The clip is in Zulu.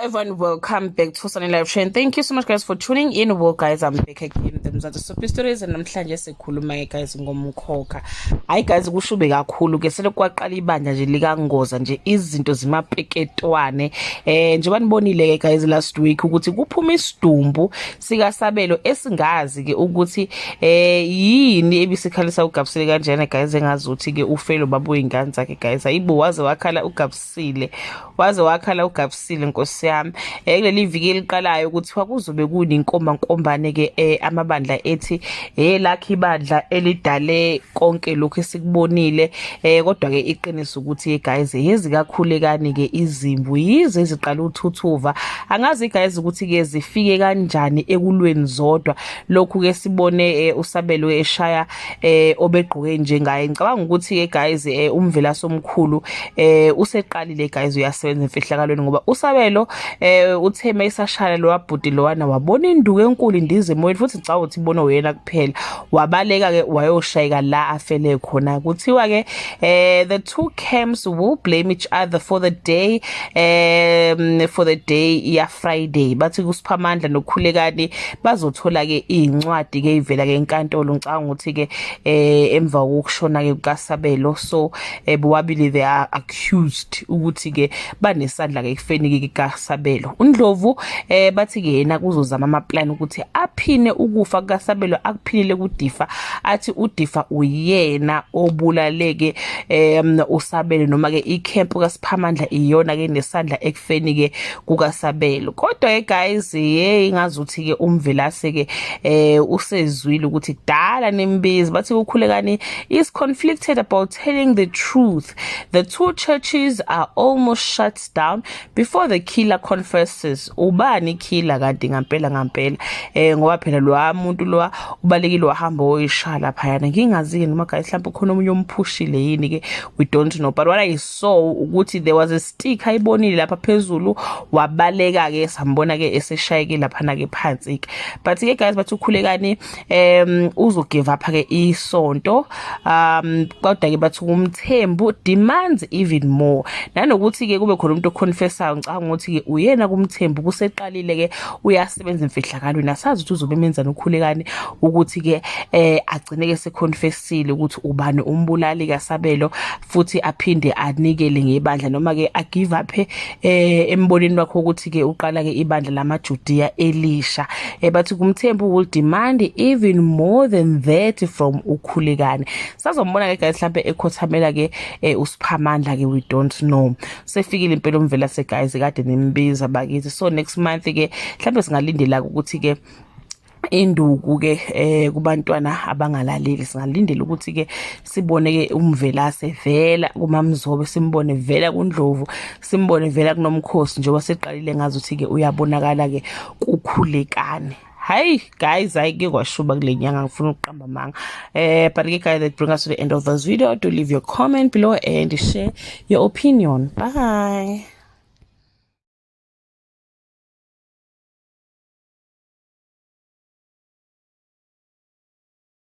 everyone, welcome back to Sunny Live Show, and thank you so much guys for tuning in. Well guys, I'm back again with the Super Stories, and namhlanje sikhuluma guys ngomkhokha. Hayi guys, kushube kakhulu ke sele kwaqala ibandla nje likangoza nje izinto zimapeketwane. Njengoba nibonile ke guys last week ukuthi kuphuma isidumbu sika Sabelo esingazi ke ukuthi yini ebisikhalisa uGabsile kanjena guys, engazuthi ke ufelo babu ingane zakhe guys. Hayibo waze wakhala uGabsile Nkosi yami. Kuleli viki eliqalayo ukuthi kwakuzobe kuninkombankombane ke amabandla ethi lakhi ibandla elidale konke lokho esikubonile, kodwa ke iqiniso ukuthi guys yezi kakhulekani ke izimvu yize eziqala uthuthuva. Angazi guys ukuthi ke zifike kanjani ekulweni zodwa. Lokhu ke sibone uSabelo eshaya obegqoke njengaye. Ngicabanga ukuthi ke guys umvelaso omkhulu useqalile guys uyasebenza emfihlakalweni, ngoba uSabelo utheme isashaya lo wabhudi lowana wabona induku enkulu indize emoyeni, futhi ngicabanga ukuthi ibona uyena kuphela. Wabaleka ke wayoshayeka la afele khona. Kuthiwa ke the two camps will blame each other for the day ya Friday. Bathi kuSiphamandla noKhulekani bazothola ke incwadi ke ivela ke enkantolo. Ngicabanga ukuthi ke emva kokushona ke kukaSabelo, so bobabili they are accused ukuthi ke banesandla ke kufeni ke kaSabelo. uNdlovu bathi ke yena kuzozama amaplan ukuthi aphine ukufa kaSabelo akuphilile kuDifa, athi uDifa uyena obulaleke uSabelo, noma ke icamp kaSiphamandla iyona ke nesandla ekufeni ke kukaSabelo. Kodwa ke guys ingazuthi ke umvelase ke usezwile ukuthi kudala nembizi. Bathi uKhulekani is conflicted about telling the truth. The two churches are almost shut down before the killer confesses. Ubani killer kanti ngampela ngoba phela lo umuntu lo ubalekile wahamba oyishala phayana. Ngingazi noma guys mhlawumbe khona umunye umphushile yini ke, we don't know, but what I saw ukuthi there was a stick ayibonile lapha phezulu, wabaleka ke sambona ke eseshayeke lapha na ke phansi ke. But ke guys bathi uKhulekani uzo give up ke isonto, kodwa ke bathi umthembu demands even more. Nanokuthi ke kube khona umuntu oconfessayo, ngicabanga ukuthi ke uyena kumthembu kuseqalile ke uyasebenza emfihlakalweni. Asazi ukuthi uzobe menza noKhulekani ukuthi ke agcine ke seconfessile ukuthi ubani umbulali kaSabelo, futhi aphinde anikele ngebandla noma ke agive up embonini wakho ukuthi ke uqala ke ibandla lamaJudiya elisha. Bathi kumthembu will demand even more than that from uKhulekani. Sazombona ke guys mhlawumbe ekhothamela ke uSiphamandla ke, we don't know. Sefikile impela umvelase guys kade nimbiza bakithi. So next month ke mhlawumbe singalindela ukuthi ke induku ke kubantwana abangalaleli, singalindela ukuthi ke sibone ke umvelase vela kuMamzobe, simbone vela kuNdlovu, simbone vela kuNomkhosi, njengoba seqalile ngazuthi ke uyabonakala ke kuKhulekani. Hi guys, I ke kwashuba kule nyanga ngifuna ukuqamba manga. But ke guys, that brings us to the end of this video. Do leave your comment below and share your opinion. Bye.